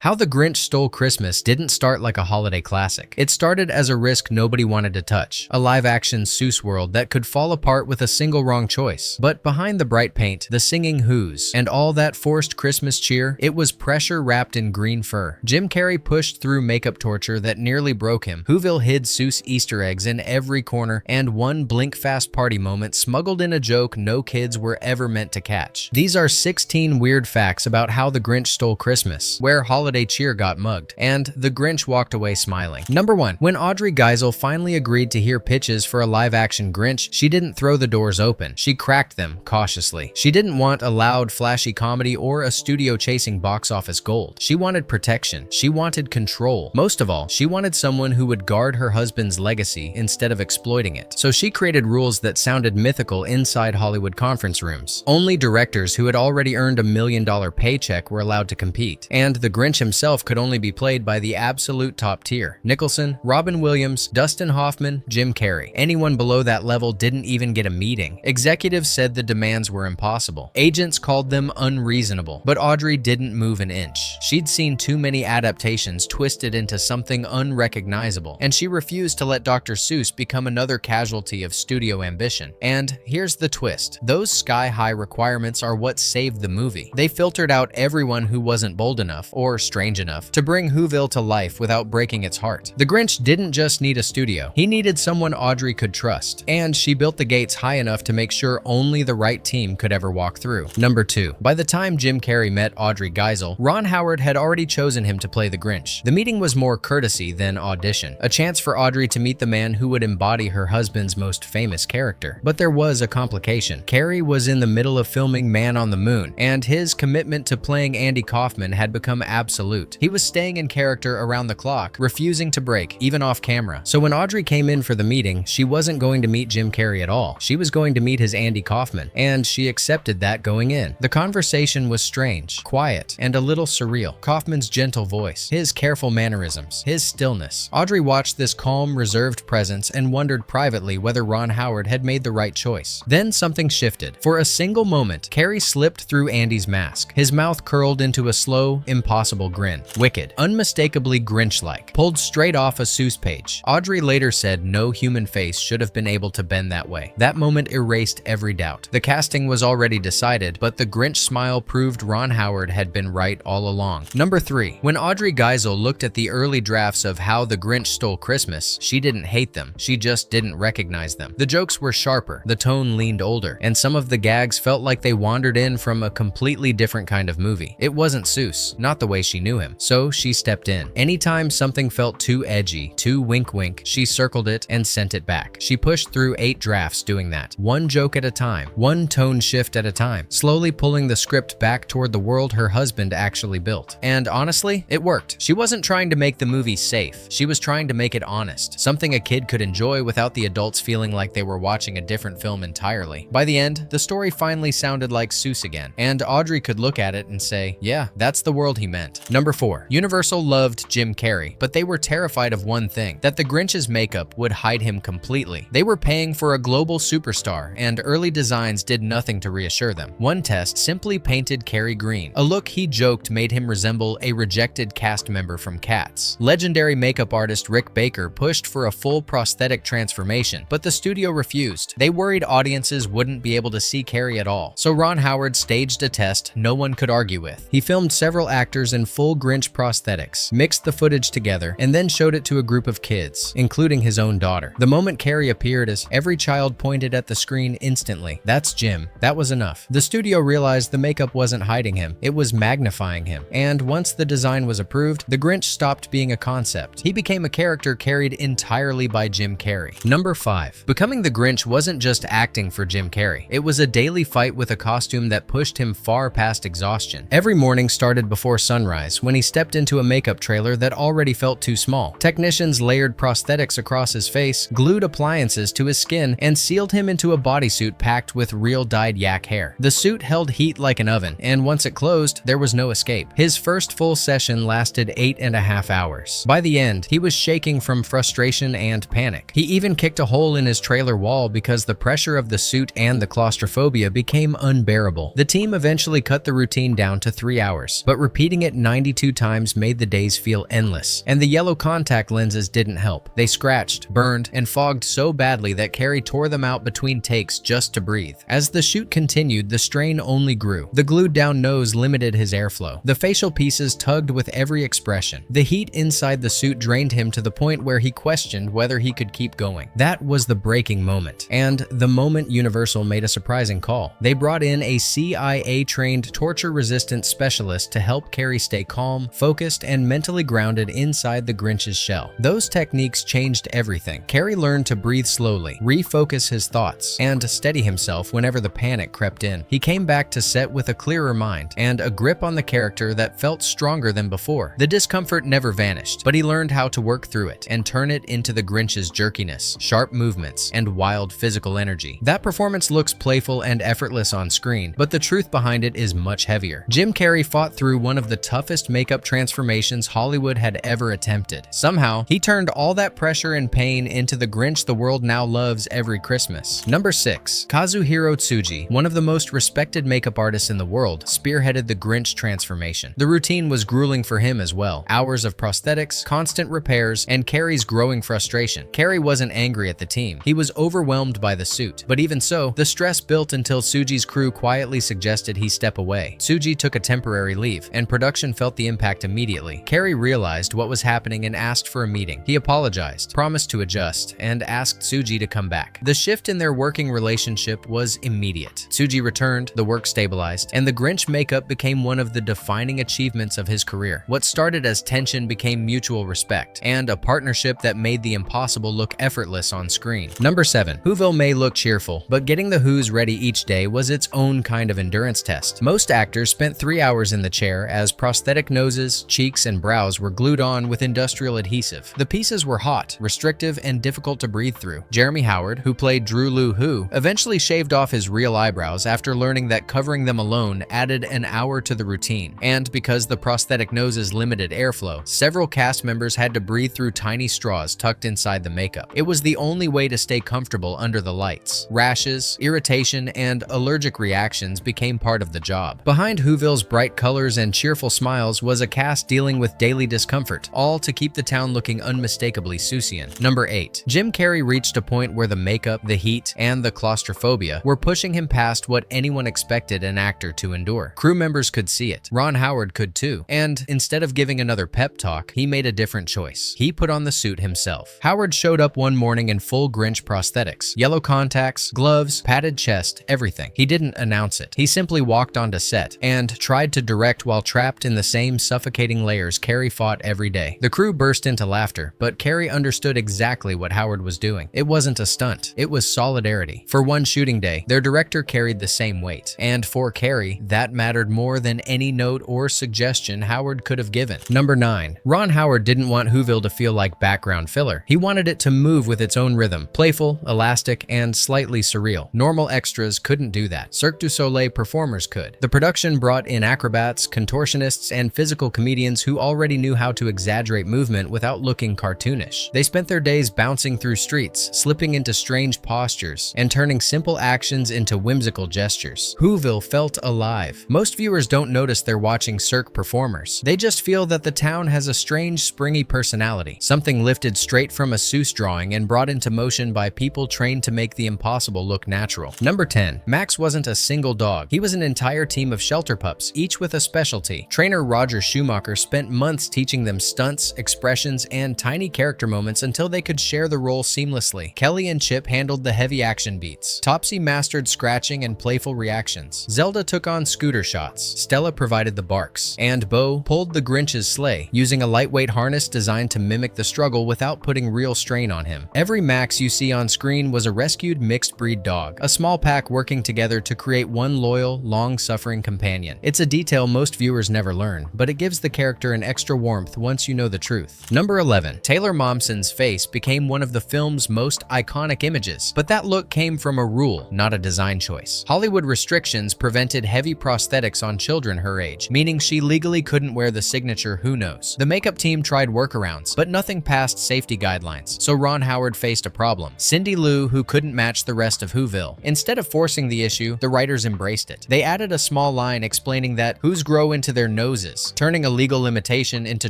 How the Grinch Stole Christmas didn't start like a holiday classic. It started as a risk nobody wanted to touch, a live-action Seuss world that could fall apart with a single wrong choice. But behind the bright paint, the singing who's, and all that forced Christmas cheer, it was pressure wrapped in green fur. Jim Carrey pushed through makeup torture that nearly broke him. Whoville hid Seuss Easter eggs in every corner, and one blink-fast party moment smuggled in a joke no kids were ever meant to catch. These are 16 weird facts about how the Grinch stole Christmas, where holiday cheer got mugged, and the Grinch walked away smiling. Number 1. When Audrey Geisel finally agreed to hear pitches for a live-action Grinch, she didn't throw the doors open. She cracked them cautiously. She didn't want a loud, flashy comedy or a studio chasing box office gold. She wanted protection. She wanted control. Most of all, she wanted someone who would guard her husband's legacy instead of exploiting it. So she created rules that sounded mythical inside Hollywood conference rooms. Only directors who had already earned $1 million paycheck were allowed to compete, and the Grinch himself could only be played by the absolute top tier. Nicholson, Robin Williams, Dustin Hoffman, Jim Carrey. Anyone below that level didn't even get a meeting. Executives said the demands were impossible. Agents called them unreasonable. But Audrey didn't move an inch. She'd seen too many adaptations twisted into something unrecognizable, and she refused to let Dr. Seuss become another casualty of studio ambition. And here's the twist. Those sky-high requirements are what saved the movie. They filtered out everyone who wasn't bold enough or strange enough to bring Whoville to life without breaking its heart. The Grinch didn't just need a studio. He needed someone Audrey could trust, and she built the gates high enough to make sure only the right team could ever walk through. Number 2. By the time Jim Carrey met Audrey Geisel, Ron Howard had already chosen him to play the Grinch. The meeting was more courtesy than audition, a chance for Audrey to meet the man who would embody her husband's most famous character. But there was a complication. Carrey was in the middle of filming Man on the Moon, and his commitment to playing Andy Kaufman had become absolute. He was staying in character around the clock, refusing to break, even off camera. So when Audrey came in for the meeting, she wasn't going to meet Jim Carrey at all. She was going to meet his Andy Kaufman, and she accepted that going in. The conversation was strange, quiet, and a little surreal. Kaufman's gentle voice, his careful mannerisms, his stillness. Audrey watched this calm, reserved presence and wondered privately whether Ron Howard had made the right choice. Then something shifted. For a single moment, Carrey slipped through Andy's mask. His mouth curled into a slow, impossible grin. Wicked, unmistakably Grinch-like, pulled straight off a Seuss page. Audrey later said no human face should have been able to bend that way. That moment erased every doubt. The casting was already decided, but the Grinch smile proved Ron Howard had been right all along. Number 3. When Audrey Geisel looked at the early drafts of How the Grinch Stole Christmas, she didn't hate them. She just didn't recognize them. The jokes were sharper, the tone leaned older, and some of the gags felt like they wandered in from a completely different kind of movie. It wasn't Seuss, not the way she knew him. So she stepped in. Anytime something felt too edgy, too wink-wink, she circled it and sent it back. She pushed through 8 drafts doing that. One joke at a time, one tone shift at a time, slowly pulling the script back toward the world her husband actually built. And honestly, it worked. She wasn't trying to make the movie safe. She was trying to make it honest, something a kid could enjoy without the adults feeling like they were watching a different film entirely. By the end, the story finally sounded like Seuss again, and Audrey could look at it and say, yeah, that's the world he meant. Number 4. Universal loved Jim Carrey, but they were terrified of one thing, that the Grinch's makeup would hide him completely. They were paying for a global superstar, and early designs did nothing to reassure them. One test simply painted Carrey green, a look he joked made him resemble a rejected cast member from Cats. Legendary makeup artist Rick Baker pushed for a full prosthetic transformation, but the studio refused. They worried audiences wouldn't be able to see Carrey at all. So Ron Howard staged a test no one could argue with. He filmed several actors in full Grinch prosthetics, mixed the footage together, and then showed it to a group of kids, including his own daughter. The moment Carrey appeared, as every child pointed at the screen instantly. That's Jim. That was enough. The studio realized the makeup wasn't hiding him, it was magnifying him. And once the design was approved, the Grinch stopped being a concept. He became a character carried entirely by Jim Carrey. Number 5. Becoming the Grinch wasn't just acting for Jim Carrey. It was a daily fight with a costume that pushed him far past exhaustion. Every morning started before sunrise when he stepped into a makeup trailer that already felt too small. Technicians layered prosthetics across his face, glued appliances to his skin, and sealed him into a bodysuit packed with real dyed yak hair. The suit held heat like an oven, and once it closed, there was no escape. His first full session lasted 8.5 hours. By the end, he was shaking from frustration and panic. He even kicked a hole in his trailer wall because the pressure of the suit and the claustrophobia became unbearable. The team eventually cut the routine down to 3 hours, but repeating it 92 times made the days feel endless, and the yellow contact lenses didn't help. They scratched, burned, and fogged so badly that Carrey tore them out between takes just to breathe. As the shoot continued, the strain only grew. The glued-down nose limited his airflow. The facial pieces tugged with every expression. The heat inside the suit drained him to the point where he questioned whether he could keep going. That was the breaking moment, and the moment Universal made a surprising call. They brought in a CIA-trained torture-resistant specialist to help Carrey stay calm, focused, and mentally grounded inside the Grinch's shell. Those techniques changed everything. Carrey learned to breathe slowly, refocus his thoughts, and steady himself whenever the panic crept in. He came back to set with a clearer mind and a grip on the character that felt stronger than before. The discomfort never vanished, but he learned how to work through it and turn it into the Grinch's jerkiness, sharp movements, and wild physical energy. That performance looks playful and effortless on screen, but the truth behind it is much heavier. Jim Carrey fought through one of the toughest makeup transformations Hollywood had ever attempted. Somehow, he turned all that pressure and pain into the Grinch the world now loves every Christmas. Number 6. Kazuhiro Tsuji, one of the most respected makeup artists in the world, spearheaded the Grinch transformation. The routine was grueling for him as well. Hours of prosthetics, constant repairs, and Carrey's growing frustration. Carrey wasn't angry at the team. He was overwhelmed by the suit. But even so, the stress built until Tsuji's crew quietly suggested he step away. Tsuji took a temporary leave, and production felt the impact immediately. Carrey realized what was happening and asked for a meeting. He apologized, promised to adjust, and asked Tsuji to come back. The shift in their working relationship was immediate. Tsuji returned, the work stabilized, and the Grinch makeup became one of the defining achievements of his career. What started as tension became mutual respect, and a partnership that made the impossible look effortless on screen. Number 7. Whoville may look cheerful, but getting the Who's ready each day was its own kind of endurance test. Most actors spent 3 hours in the chair as prosthetic noses, cheeks, and brows were glued on with industrial adhesive. The pieces were hot, restrictive, and difficult to breathe through. Jeremy Howard, who played Drew Lou Who, eventually shaved off his real eyebrows after learning that covering them alone added an hour to the routine. And because the prosthetic noses limited airflow, several cast members had to breathe through tiny straws tucked inside the makeup. It was the only way to stay comfortable under the lights. Rashes, irritation, and allergic reactions became part of the job. Behind Whoville's bright colors and cheerful smiles was a cast dealing with daily discomfort, all to keep the town looking unmistakably Seussian. Number 8. Jim Carrey reached a point where the makeup, the heat, and the claustrophobia were pushing him past what anyone expected an actor to endure. Crew members could see it. Ron Howard could too. And instead of giving another pep talk, he made a different choice. He put on the suit himself. Howard showed up one morning in full Grinch prosthetics, yellow contacts, gloves, padded chest, everything. He didn't announce it. He simply walked onto set and tried to direct while trapped in the same suffocating layers Carrey fought every day. The crew burst into laughter, but Carrey understood exactly what Howard was doing. It wasn't a stunt. It was solidarity. For one shooting day, their director carried the same weight. And for Carrey, that mattered more than any note or suggestion Howard could have given. Number 9. Ron Howard didn't want Whoville to feel like background filler. He wanted it to move with its own rhythm, playful, elastic, and slightly surreal. Normal extras couldn't do that. Cirque du Soleil performers could. The production brought in acrobats, contortionists, and physical comedians who already knew how to exaggerate movement without looking cartoonish. They spent their days bouncing through streets, slipping into strange postures, and turning simple actions into whimsical gestures. Whoville felt alive. Most viewers don't notice they're watching Cirque performers. They just feel that the town has a strange, springy personality, something lifted straight from a Seuss drawing and brought into motion by people trained to make the impossible look natural. Number 10. Max wasn't a single dog. He was an entire team of shelter pups, each with a specialty. Trainer Roger Schumacher spent months teaching them stunts, expressions, and tiny character moments until they could share the role seamlessly. Kelly and Chip handled the heavy action beats. Topsy mastered scratching and playful reactions. Zelda took on scooter shots. Stella provided the barks. And Bo pulled the Grinch's sleigh, using a lightweight harness designed to mimic the struggle without putting real strain on him. Every Max you see on screen was a rescued mixed-breed dog, a small pack working together to create one loyal, long-suffering companion. It's a detail most viewers never learn, but it gives the character an extra warmth once you know the truth. Number 11. Taylor Momsen's face became one of the film's most iconic images, but that look came from a rule, not a design choice. Hollywood restrictions prevented heavy prosthetics on children her age, meaning she legally couldn't wear the signature Who Knows. The makeup team tried workarounds, but nothing passed safety guidelines, so Ron Howard faced a problem. Cindy Lou, who couldn't match the rest of Whoville. Instead of forcing the issue, the writers embraced it. They added a small line explaining that Who's grow into their nose poses, turning a legal limitation into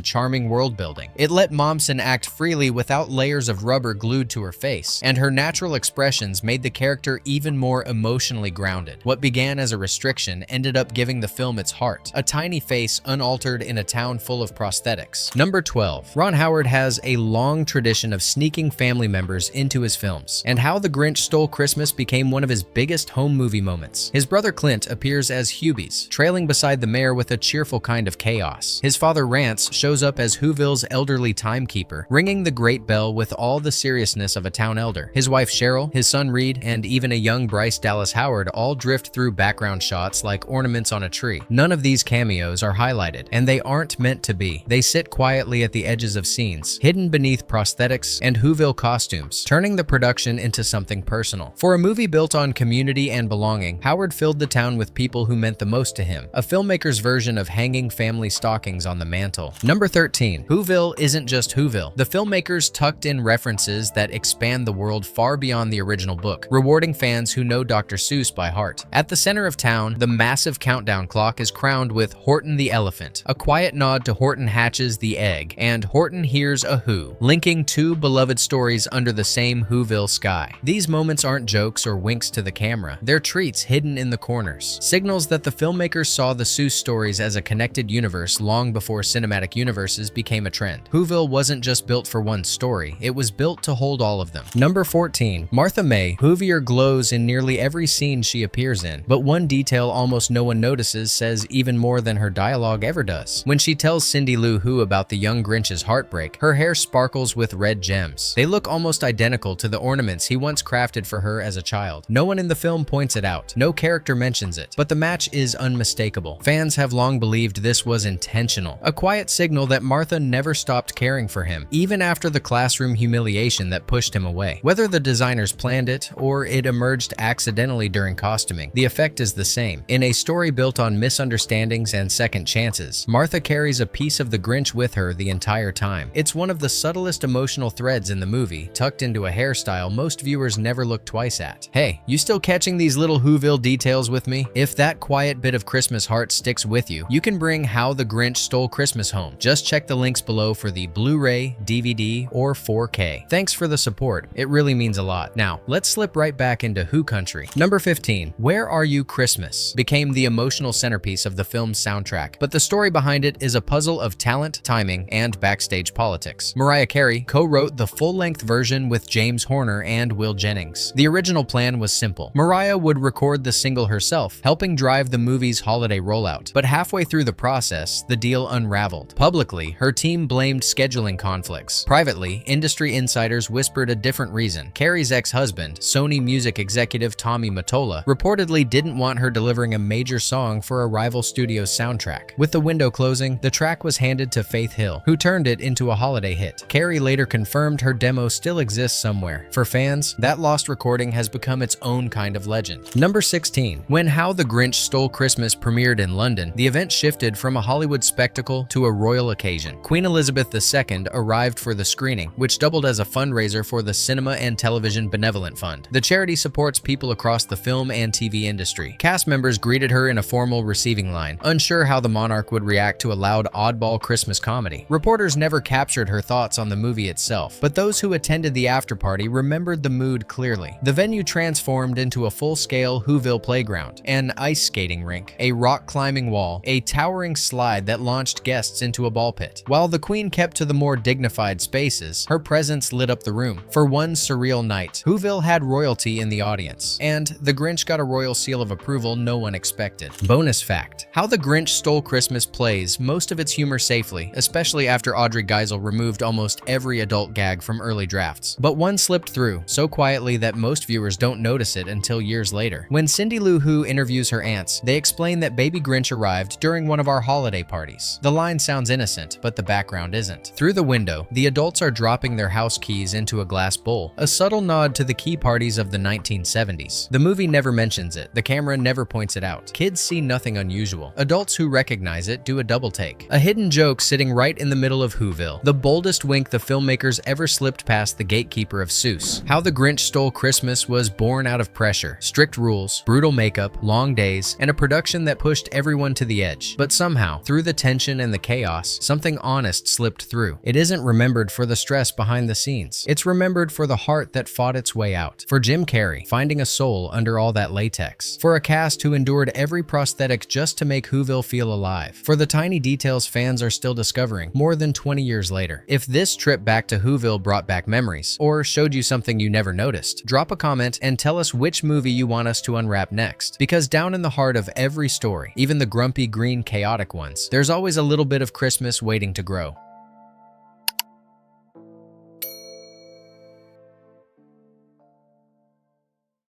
charming world building. It let Momsen act freely without layers of rubber glued to her face, and her natural expressions made the character even more emotionally grounded. What began as a restriction ended up giving the film its heart, a tiny face unaltered in a town full of prosthetics. Number 12. Ron Howard has a long tradition of sneaking family members into his films, and How the Grinch Stole Christmas became one of his biggest home movie moments. His brother Clint appears as Hubie's, trailing beside the mayor with a cheerful kind of chaos. His father Rance shows up as Whoville's elderly timekeeper, ringing the great bell with all the seriousness of a town elder. His wife Cheryl, his son Reed, and even a young Bryce Dallas Howard all drift through background shots like ornaments on a tree. None of these cameos are highlighted, and they aren't meant to be. They sit quietly at the edges of scenes, hidden beneath prosthetics and Whoville costumes, turning the production into something personal. For a movie built on community and belonging, Howard filled the town with people who meant the most to him, a filmmaker's version of hanging family stockings on the mantle. Number 13. Whoville isn't just Whoville. The filmmakers tucked in references that expand the world far beyond the original book, rewarding fans who know Dr. Seuss by heart. At the center of town, the massive countdown clock is crowned with Horton the elephant, a quiet nod to Horton hatches the egg, and Horton hears a who, linking two beloved stories under the same Whoville sky. These moments aren't jokes or winks to the camera, they're treats hidden in the corners, signals that the filmmakers saw the Seuss stories as a connected universe long before cinematic universes became a trend. Whoville wasn't just built for one story, it was built to hold all of them. Number 14. Martha May Whovier glows in nearly every scene she appears in, but one detail almost no one notices says even more than her dialogue ever does. When she tells Cindy Lou Who about the young Grinch's heartbreak, her hair sparkles with red gems. They look almost identical to the ornaments he once crafted for her as a child. No one in the film points it out, no character mentions it, but the match is unmistakable. Fans have long believed this was intentional, a quiet signal that Martha never stopped caring for him, even after the classroom humiliation that pushed him away. Whether the designers planned it or it emerged accidentally during costuming, the effect is the same. In a story built on misunderstandings and second chances, Martha carries a piece of the Grinch with her the entire time. It's one of the subtlest emotional threads in the movie, tucked into a hairstyle most viewers never look twice at. Hey, you still catching these little Whoville details with me? If that quiet bit of Christmas heart sticks with you, you can bring How the Grinch Stole Christmas home. Just check the links below for the Blu-ray, DVD, or 4K. Thanks for the support, it really means a lot. Now, let's slip right back into Who country. Number 15. Where Are You Christmas became the emotional centerpiece of the film's soundtrack, but the story behind it is a puzzle of talent, timing, and backstage politics. Mariah Carey co-wrote the full-length version with James Horner and Will Jennings. The original plan was simple. Mariah would record the single herself, helping drive the movie's holiday rollout. But halfway through the process, the deal unraveled. Publicly, her team blamed scheduling conflicts. Privately, industry insiders whispered a different reason. Carey's ex-husband, Sony music executive Tommy Mottola, reportedly didn't want her delivering a major song for a rival studio's soundtrack. With the window closing, the track was handed to Faith Hill, who turned it into a holiday hit. Carey later confirmed her demo still exists somewhere. For fans, that lost recording has become its own kind of legend. Number 16. When How the Grinch Stole Christmas premiered in London, the event shifted from a Hollywood spectacle to a royal occasion. Queen Elizabeth II arrived for the screening, which doubled as a fundraiser for the Cinema and Television Benevolent Fund. The charity supports people across the film and TV industry. Cast members greeted her in a formal receiving line, unsure how the monarch would react to a loud oddball Christmas comedy. Reporters never captured her thoughts on the movie itself, but those who attended the after-party remembered the mood clearly. The venue transformed into a full-scale Whoville playground, an ice skating rink, a rock-climbing wall, a towering slide that launched guests into a ball pit. While the Queen kept to the more dignified spaces, her presence lit up the room. For one surreal night, Whoville had royalty in the audience, and the Grinch got a royal seal of approval no one expected. Bonus fact: How the Grinch Stole Christmas plays most of its humor safely, especially after Audrey Geisel removed almost every adult gag from early drafts. But one slipped through, so quietly that most viewers don't notice it until years later. When Cindy Lou Who interviews her aunts, they explain that baby Grinch arrived during one of our holiday parties. The line sounds innocent, but the background isn't. Through the window, the adults are dropping their house keys into a glass bowl, a subtle nod to the key parties of the 1970s. The movie never mentions it, the camera never points it out. Kids see nothing unusual. Adults who recognize it do a double take. A hidden joke sitting right in the middle of Whoville. The boldest wink the filmmakers ever slipped past the gatekeeper of Seuss. How the Grinch Stole Christmas was born out of pressure, strict rules, brutal makeup, long days, and a production that pushed everyone to the edge. But somehow, through the tension and the chaos, something honest slipped through. It isn't remembered for the stress behind the scenes. It's remembered for the heart that fought its way out. For Jim Carrey, finding a soul under all that latex. For a cast who endured every prosthetic just to make Whoville feel alive. For the tiny details fans are still discovering more than 20 years later. If this trip back to Whoville brought back memories, or showed you something you never noticed, drop a comment and tell us which movie you want us to unwrap next. Because down in the heart of every story, even the grumpy green chaotic ones, there's always a little bit of Christmas waiting to grow.